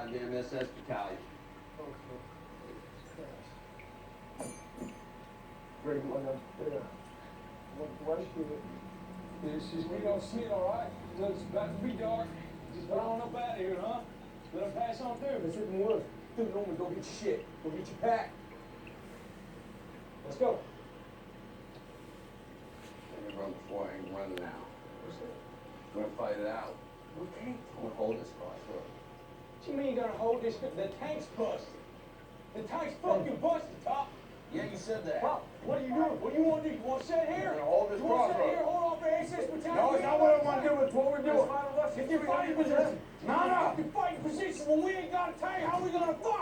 goddamn SS battalion. Great, what is it? We don't see it, all right? It's about to be dark. Just get on up out of here, huh? Let them pass on through. Let's hit the woods. Through the room and go get your shit. Go get your pack. Let's go. I'm gonna run before I ain't running out. What's that? I'm gonna fight it out. We can't. I'm gonna hold this crossroad. What you mean you're gonna hold this? The tank's busted. The tank's fucking busted, Top. Yeah, you said that. Pop, what are you doing? What do you want to do? You want to sit here? I'm gonna hold this You want to sit crossroad. here, hold on for SS battalion? No, it's not what I want to do. It's what we're doing. Get your fighting position. No, no. Get your fighting position when we ain't got a tank. How are we gonna fight?